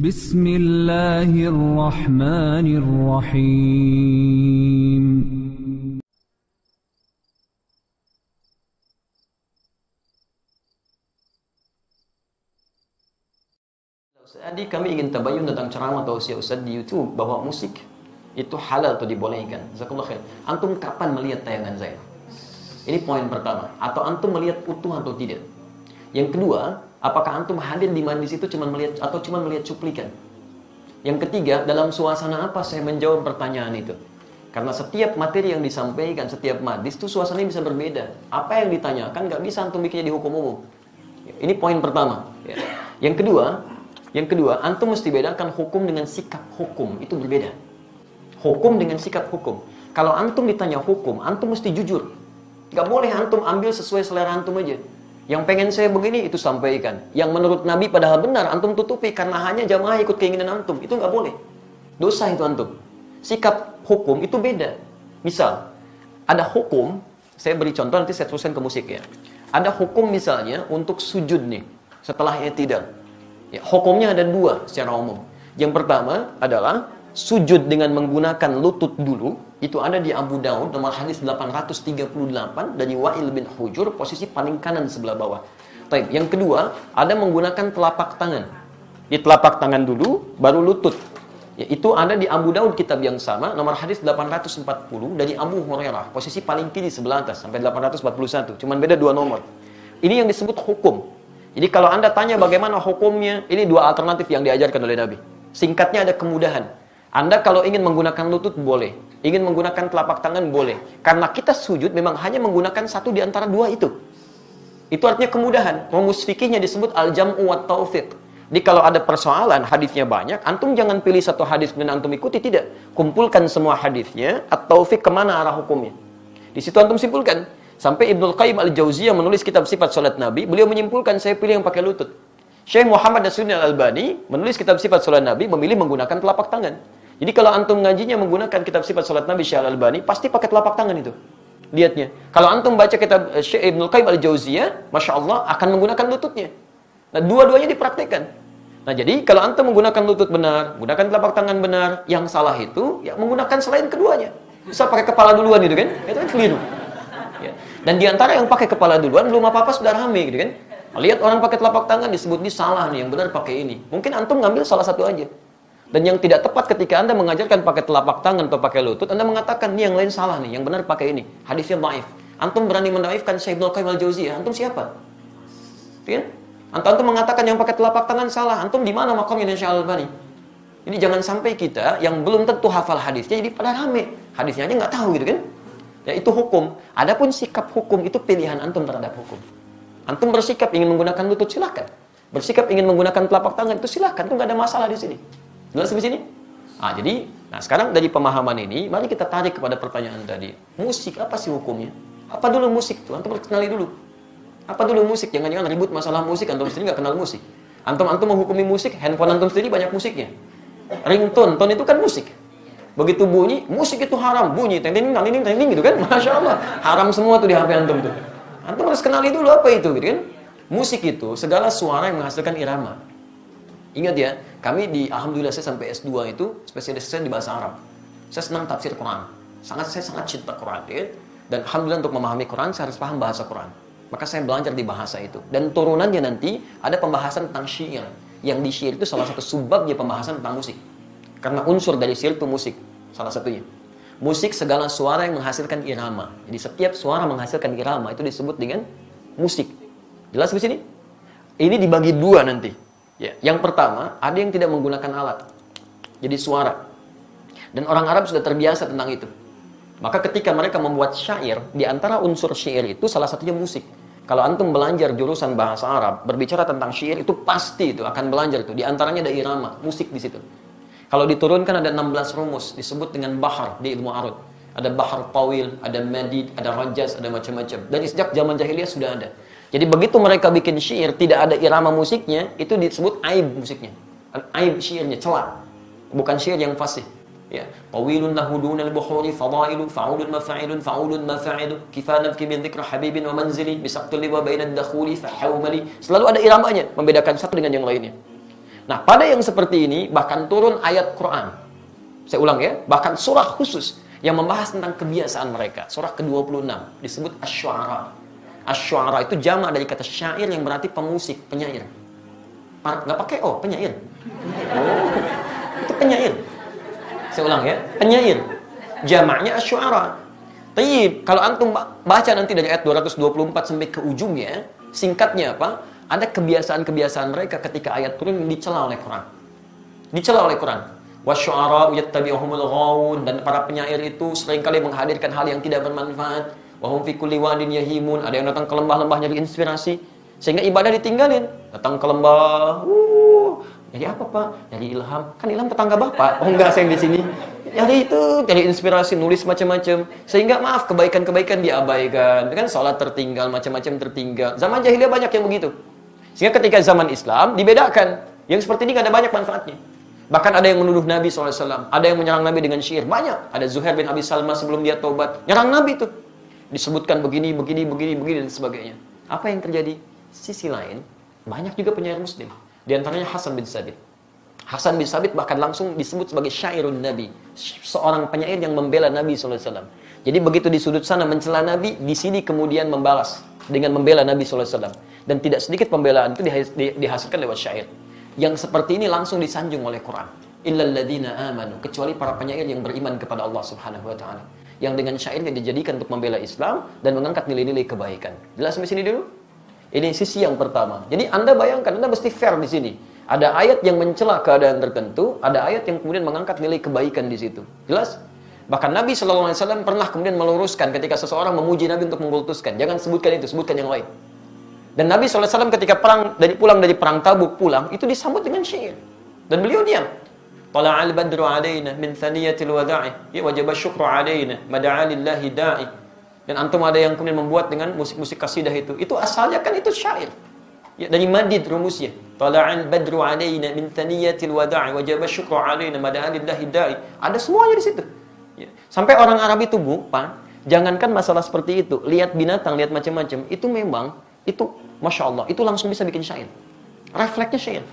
Bismillahirrahmanirrahim. Tadi kami ingin tabayun tentang ceramah tausiah Ustaz di YouTube bahwa musik itu halal atau dibolehkan. Jazakumullah khair. Antum kapan melihat tayangan saya? Ini poin pertama. Atau antum melihat utuh atau tidak? Yang kedua, apakah antum hadir di majlis itu cuma melihat atau cuma melihat cuplikan? Yang ketiga, dalam suasana apa saya menjawab pertanyaan itu? Karena setiap materi yang disampaikan, setiap majlis itu suasananya bisa berbeda. Apa yang ditanyakan nggak bisa antum bikinnya di hukum umum. Ini poin pertama. Yang kedua, antum mesti bedakan hukum dengan sikap hukum. Itu berbeda. Hukum dengan sikap hukum. Kalau antum ditanya hukum, antum mesti jujur. Gak boleh antum ambil sesuai selera antum aja. Yang pengen saya begini, itu sampaikan. Yang menurut Nabi padahal benar, antum tutupi karena hanya jamaah ikut keinginan antum. Itu gak boleh. Dosa itu antum. Sikap hukum itu beda. Misal, ada hukum, saya beri contoh, nanti saya teruskan ke musik ya. Ada hukum misalnya untuk sujud nih, setelah i'tidal. Ya, hukumnya ada dua secara umum. Yang pertama adalah sujud dengan menggunakan lutut dulu. Itu ada di Abu Daud nomor hadis 838 dari Wa'il bin Hujur, posisi paling kanan sebelah bawah. Baik, yang kedua ada menggunakan telapak tangan. Di telapak tangan dulu baru lutut. Ya, itu ada di Abu Daud kitab yang sama nomor hadis 840 dari Abu Hurairah, posisi paling kiri sebelah atas sampai 841. Cuman beda dua nomor. Ini yang disebut hukum. Jadi kalau Anda tanya bagaimana hukumnya, ini dua alternatif yang diajarkan oleh Nabi. Singkatnya ada kemudahan. Anda kalau ingin menggunakan lutut boleh, ingin menggunakan telapak tangan boleh. Karena kita sujud memang hanya menggunakan satu di antara dua itu. Itu artinya kemudahan. Rumus fikihnya disebut al-jam'u wat taufiq. Jadi kalau ada persoalan, hadisnya banyak, antum jangan pilih satu hadis dan antum ikuti, tidak. Kumpulkan semua hadisnya, at-taufiq kemana arah hukumnya. Di situ antum simpulkan. Sampai Ibnul Qayyim al-Jauziyah menulis kitab sifat salat Nabi, beliau menyimpulkan saya pilih yang pakai lutut. Syekh Muhammad Nasiruddin Al-Albani menulis kitab sifat salat Nabi, memilih menggunakan telapak tangan. Jadi kalau antum ngajinya menggunakan kitab sifat salat Nabi Syekh Al-Albani, pasti pakai telapak tangan itu. Lihatnya. Kalau antum baca kitab Syekh Ibnul Qayyim al-Jauziyah, Masya Allah akan menggunakan lututnya. Nah, dua-duanya dipraktikkan. Nah, jadi kalau antum menggunakan lutut benar, menggunakan telapak tangan benar, yang salah itu ya menggunakan selain keduanya. Bisa pakai kepala duluan gitu kan? Itu kan keliru. Ya. Dan diantara yang pakai kepala duluan belum apa-apa sudah rame gitu kan. Lihat orang pakai telapak tangan disebut ini salah nih, yang benar pakai ini. Mungkin antum ngambil salah satu aja. Dan yang tidak tepat ketika Anda mengajarkan pakai telapak tangan atau pakai lutut, Anda mengatakan ini yang lain salah nih, yang benar pakai ini. Hadisnya dhaif. Antum berani mendaifkan Syekh Ibnul Qayyim al-Jauziyah, antum siapa? Kan? Antum mengatakan yang pakai telapak tangan salah, antum di mana makamnya Syekh Al-Albani? Ini jangan sampai kita yang belum tentu hafal hadisnya jadi pada rame. Hadisnya aja nggak tahu gitu kan. Ya, itu hukum. Adapun sikap hukum itu pilihan antum terhadap hukum. Antum bersikap ingin menggunakan lutut, silakan. Bersikap ingin menggunakan telapak tangan itu silakan, itu nggak ada masalah di sini. Jelas di sini? Sekarang dari pemahaman ini, mari kita tarik kepada pertanyaan tadi. Musik apa sih hukumnya? Apa dulu musik itu? Antum kenali dulu. Apa dulu musik? Jangan-jangan ribut masalah musik, antum sendiri nggak kenal musik. Antum menghukumi musik, handphone antum sendiri banyak musiknya. Ringtone, tone itu kan musik. Begitu bunyi, musik itu haram. Bunyi, teng-teng gitu kan. Masya Allah. Haram semua tuh di HP antum tuh. Antum harus kenali dulu apa itu gitu kan. Musik itu segala suara yang menghasilkan irama. Ingat ya, kami alhamdulillah saya sampai S2 itu spesialis saya di bahasa Arab. Saya senang tafsir Quran. Saya sangat cinta Quran ya. Dan alhamdulillah untuk memahami Quran saya harus paham bahasa Quran. Maka saya belajar di bahasa itu. Dan turunannya nanti ada pembahasan tentang syair. Yang di syair itu salah satu subbabnya pembahasan tentang musik. Karena unsur dari syair itu musik, salah satunya. Musik segala suara yang menghasilkan irama. Jadi setiap suara menghasilkan irama itu disebut dengan musik. Jelas di sini? Ini dibagi dua nanti. Ya, yang pertama, ada yang tidak menggunakan alat. Jadi suara. Dan orang Arab sudah terbiasa tentang itu. Maka ketika mereka membuat syair, di antara unsur syair itu salah satunya musik. Kalau antum belajar jurusan bahasa Arab, berbicara tentang syair itu pasti itu akan belajar itu. Di antaranya ada irama, musik di situ. Kalau diturunkan ada 16 rumus, disebut dengan bahar di ilmu arud. Ada bahar tawil, ada madid, ada rajaz, ada macam-macam. Dan sejak zaman jahiliyah sudah ada. Jadi begitu mereka bikin syair, tidak ada irama musiknya, itu disebut aib musiknya. Aib syairnya, celah. Bukan syair yang fasih. Ya, tawilun lahudunal buhuri fadailu fa'ulun mafa'ilun fa'ulun mafa'ilu kifanat ki min dzikra habibin wa manzili bisaqtul liwa bainad dakhuli fa hawmali. Selalu ada iramanya, membedakan satu dengan yang lainnya. Nah, pada yang seperti ini bahkan turun ayat Quran. Saya ulang ya, bahkan surah khusus yang membahas tentang kebiasaan mereka. Surah ke-26 disebut Asy-Syu'ara. Asy-Syu'ara itu jamak dari kata syair yang berarti pemusik, penyair. Nggak pakai penyair. Oh, itu penyair. Saya ulang ya, penyair. Jamaknya Asy-Syu'ara. Tapi kalau antum baca nanti dari ayat 224 sampai ke ujungnya, singkatnya apa? Ada kebiasaan-kebiasaan mereka ketika ayat turun dicela oleh Quran. Dicela oleh Quran. Wasyu'ara'u yattabi'uhumul ghawun, dan para penyair itu seringkali menghadirkan hal yang tidak bermanfaat. Wa hum fi kulli wadin yahimun, ada yang datang ke lembah-lembah nyari inspirasi sehingga ibadah ditinggalin. Datang ke lembah, jadi apa Pak? Jadi ilham. Kan ilham tetangga Bapak. Oh enggak, saya di sini. Jadi itu, jadi inspirasi, nulis macam-macam. Sehingga maaf, kebaikan-kebaikan diabaikan. Kan sholat tertinggal, macam-macam tertinggal. Zaman jahiliyah banyak yang begitu. Sehingga ketika zaman Islam dibedakan. Yang seperti ini ada banyak manfaatnya. Bahkan ada yang menuduh Nabi SAW. Ada yang menyerang Nabi dengan syiir. Banyak. Ada Zuhair bin Abi Salma sebelum dia taubat. Nyerang Nabi itu. Disebutkan begini, dan sebagainya. Apa yang terjadi? Sisi lain, banyak juga penyair muslim. Di antaranya Hasan bin Sabit. Hasan bin Sabit bahkan langsung disebut sebagai syairun Nabi. Seorang penyair yang membela Nabi SAW. Jadi begitu di sudut sana mencela Nabi, di sini kemudian membalas dengan membela Nabi SAW. Dan tidak sedikit pembelaan itu dihasilkan lewat syair. Yang seperti ini langsung disanjung oleh Quran. Illal ladzina amanu, kecuali para penyair yang beriman kepada Allah Subhanahu wa taala. Yang dengan syairnya dijadikan untuk membela Islam dan mengangkat nilai-nilai kebaikan. Jelas sampai sini dulu? Ini sisi yang pertama. Jadi Anda bayangkan, Anda mesti fair di sini. Ada ayat yang mencela keadaan tertentu, ada ayat yang kemudian mengangkat nilai kebaikan di situ. Jelas? Bahkan Nabi SAW pernah kemudian meluruskan ketika seseorang memuji Nabi untuk mengkultuskan. Jangan sebutkan itu, sebutkan yang lain. Dan Nabi SAW ketika pulang dari perang Tabuk pulang, itu disambut dengan syair. Dan beliau diam. Tala'al badru alaina min thaniyatil wada'i, ya wajaba syukru alaina, mada'a lillahi da'i. Dan antum ada yang kemudian membuat dengan musik-musik kasidah itu. Itu asalnya kan itu syair. Ya, dari madid rumusnya. Tala'al badru alaina min thaniyatil wada'i, wajaba syukru alaina, mada'a lillahi da'i. Ada semuanya di situ. Ya. Sampai orang Arab itu lupa, jangankan masalah seperti itu, lihat binatang, lihat macam-macam, itu memang itu Masya Allah, itu langsung bisa bikin syair. Refleksnya syair.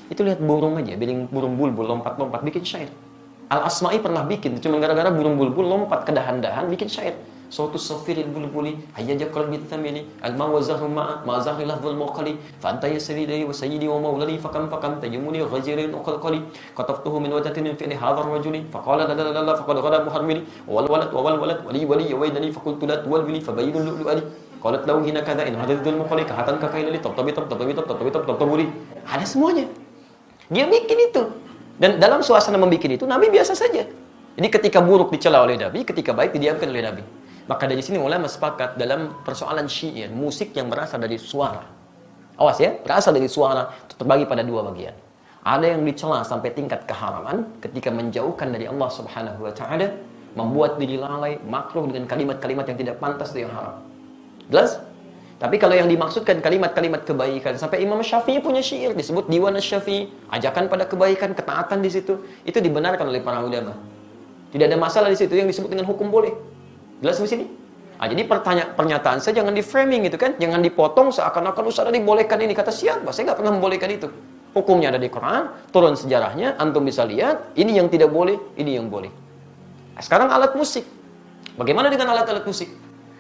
Itu lihat burung aja, burung bulbul lompat-lompat bikin syair. Al-Asma'i pernah bikin, cuma gara-gara burung bulbul lompat ke dahan-dahan bikin syair. Sautu safiril bulbuli hayyaja qalbi thamini al-ma wa zahru ma'a ma zahri lafdhul muqali fa anta yasridi wa sayyidi wa maulani fakam tajumuni ghajirin uqalqali qataftuhu min wadatin fi hadha ar-rajuli faqala la faqad ghada muharmili wal walad wali yawaidani faqultu la tuwalbili fabayyinu lu'lu'ali qalat law hina kadha in hadadul muqali kahatan kakailali tabtabi ada semuanya. Dia bikin itu. Dan dalam suasana membikin itu Nabi biasa saja. Jadi ketika buruk dicela oleh Nabi, ketika baik didiamkan oleh Nabi. Maka dari sini ulama sepakat dalam persoalan syair, musik yang berasal dari suara. Awas ya, berasal dari suara itu terbagi pada dua bagian. Ada yang dicela sampai tingkat keharaman ketika menjauhkan dari Allah Subhanahu wa taala, membuat diri lalai, makruh dengan kalimat-kalimat yang tidak pantas dan yang haram. Jelas? Tapi kalau yang dimaksudkan kalimat-kalimat kebaikan, sampai Imam Syafi'i punya syair disebut Diwan Asy-Syafi'i, ajakan pada kebaikan, ketaatan di situ, itu dibenarkan oleh para ulama. Tidak ada masalah di situ yang disebut dengan hukum boleh. Jelas di sini? Jadi pernyataan saya jangan di-framing gitu kan, jangan dipotong seakan-akan Ustaz dibolehkan ini. Kata siapa? Saya nggak pernah membolehkan itu. Hukumnya ada di Quran, turun sejarahnya, antum bisa lihat, ini yang tidak boleh, ini yang boleh. Sekarang alat musik. Bagaimana dengan alat-alat musik?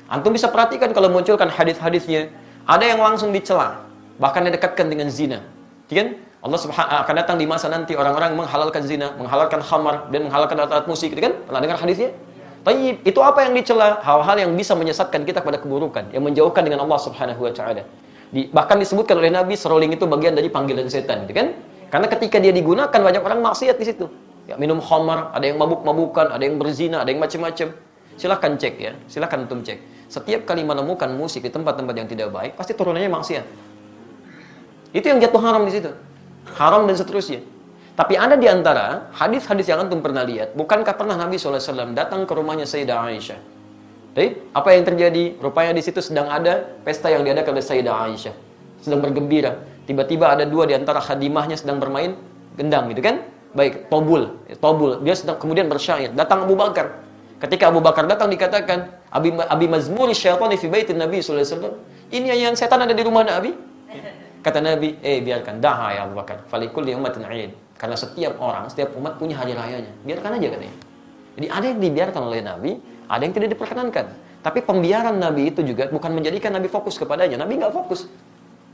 Antum bisa perhatikan kalau munculkan hadis-hadisnya, ada yang langsung dicela, bahkan didekatkan dengan zina. Kan? Allah Subhanahu akan datang di masa nanti orang-orang menghalalkan zina, menghalalkan khamar dan menghalalkan alat-alat musik, gitu kan? Pernah dengar hadisnya? Tapi itu apa yang dicela? Hal-hal yang bisa menyesatkan kita pada keburukan, yang menjauhkan dengan Allah Subhanahu wa taala. Bahkan disebutkan oleh Nabi, seruling itu bagian dari panggilan setan, gitu kan? Karena ketika dia digunakan banyak orang maksiat di situ. Ya, minum khamar, ada yang mabuk-mabukan, ada yang berzina, ada yang macam-macam. Silakan cek ya, silakan antum cek. Setiap kali menemukan musik di tempat-tempat yang tidak baik, pasti turunannya maksiat. Itu yang jatuh haram di situ. Haram dan seterusnya. Tapi ada di antara hadis-hadis yang antum pernah lihat, bukankah pernah Nabi SAW datang ke rumahnya Sayyidah Aisyah? Jadi, apa yang terjadi? Rupanya di situ sedang ada pesta yang diadakan oleh Sayyidah Aisyah. Sedang bergembira. Tiba-tiba ada dua di antara khadimahnya sedang bermain gendang gitu kan? Baik, tobul. Dia sedang kemudian bersyair. Datang Abu Bakar. Ketika Abu Bakar datang dikatakan, Abi mazmuri syaitani fi baitin Nabi SAW. Ini yang setan ada di rumah Nabi. Kata Nabi, biarkan, daha ya Abu Bakar, falikulli ummatin 'id. Karena setiap orang, setiap umat punya hari rayanya. Biarkan aja katanya. Jadi ada yang dibiarkan oleh Nabi, ada yang tidak diperkenankan. Tapi pembiaran Nabi itu juga bukan menjadikan Nabi fokus kepadanya. Nabi nggak fokus.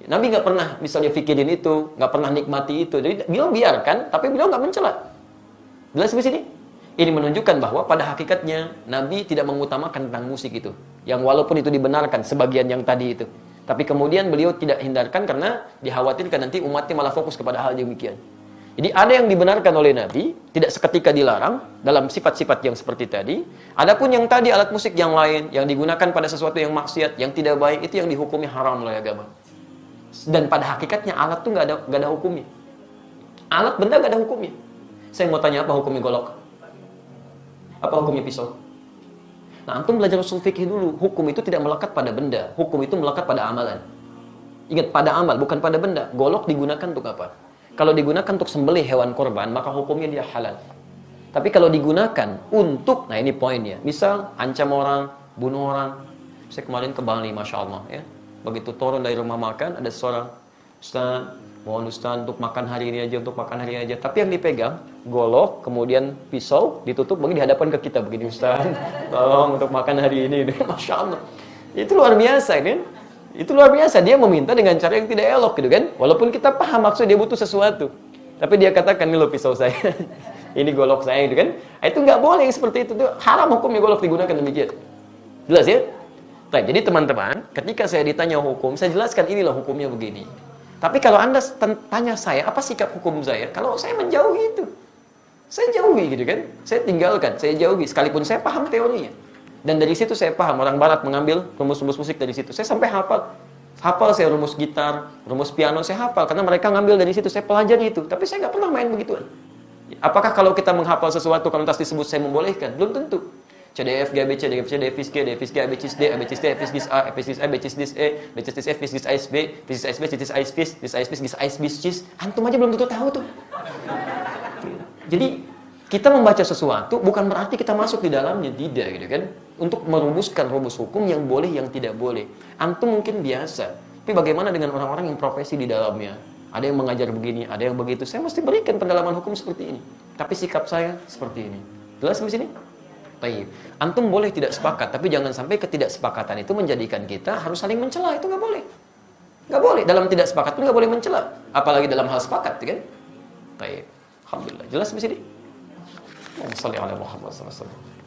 Nabi nggak pernah misalnya fikirin itu, nggak pernah nikmati itu. Jadi beliau biarkan, tapi beliau nggak mencela. Jelas di sini? Ini menunjukkan bahwa pada hakikatnya Nabi tidak mengutamakan tentang musik itu. Yang walaupun itu dibenarkan sebagian yang tadi itu. Tapi kemudian beliau tidak hindarkan karena dikhawatirkan nanti umatnya malah fokus kepada hal demikian. Jadi ada yang dibenarkan oleh Nabi, tidak seketika dilarang dalam sifat-sifat yang seperti tadi. Adapun yang tadi alat musik yang lain, yang digunakan pada sesuatu yang maksiat, yang tidak baik, itu yang dihukumi haram oleh agama. Dan pada hakikatnya alat itu nggak ada hukumnya. Alat benda nggak ada hukumnya. Saya mau tanya, apa hukumnya golok? Apa hukumnya pisau? Nah, antum belajar usul fikih dulu. Hukum itu tidak melekat pada benda. Hukum itu melekat pada amalan. Ingat, pada amal, bukan pada benda. Golok digunakan untuk apa? Kalau digunakan untuk sembelih hewan korban, maka hukumnya dia halal. Tapi kalau digunakan untuk, nah ini poinnya. Misal, ancam orang, bunuh orang. Saya kemarin ke Bali, Masya Allah. Ya. Begitu turun dari rumah makan, ada seorang, Ustaz, mohon Ustaz untuk makan hari ini aja, untuk makan hari ini aja. Tapi yang dipegang, golok, kemudian pisau, ditutup, bagi dihadapkan ke kita. Begini, Ustaz, tolong untuk makan hari ini. Masya Allah. Itu luar biasa, kan? Itu luar biasa, dia meminta dengan cara yang tidak elok gitu kan. Walaupun kita paham maksudnya dia butuh sesuatu. Tapi dia katakan, ini loh pisau saya. Ini golok saya gitu kan. Itu nggak boleh yang seperti itu. Haram hukumnya golok digunakan demikian. Jelas ya? Baik, jadi teman-teman, ketika saya ditanya hukum, saya jelaskan inilah hukumnya begini. Tapi kalau Anda tanya saya, apa sikap hukum saya? Kalau saya menjauhi itu. Saya jauhi gitu kan. Saya tinggalkan, saya jauhi. Sekalipun saya paham teorinya. Dan dari situ saya paham, orang barat mengambil rumus-rumus musik dari situ. Saya sampai hafal. Hafal saya rumus gitar, rumus piano, saya hafal. Karena mereka ngambil dari situ, saya pelajari itu. Tapi saya nggak pernah main begituan. Apakah kalau kita menghafal sesuatu, kalau tas disebut saya membolehkan? Belum tentu. C, D, F, G, B, C, D, F, C, D, F, G, D, F, G, A, B, C, D, A, B, C, D, F, G, A, F, G, A, B, C, D, E, B, C, D, F, G, A, B, B, C, D, B, C, D, A, B, C, D, A, B, C, D, antum aja belum tentu tahu tuh. Jadi, kita membaca sesuatu bukan berarti kita masuk di dalamnya, tidak gitu kan. Untuk merumuskan rumus hukum yang boleh, yang tidak boleh. Antum mungkin biasa, tapi bagaimana dengan orang-orang yang profesi di dalamnya? Ada yang mengajar begini, ada yang begitu. Saya mesti berikan pendalaman hukum seperti ini. Tapi sikap saya seperti ini. Jelas di sini? Baik. Antum boleh tidak sepakat, tapi jangan sampai ketidaksepakatan itu menjadikan kita harus saling mencela. Itu nggak boleh. Nggak boleh. Dalam tidak sepakat pun nggak boleh mencela. Apalagi dalam hal sepakat, kan? Baik. Alhamdulillah. Jelas di sini? Allahumma shalli ala Muhammad sallallahu alaihi wasallam.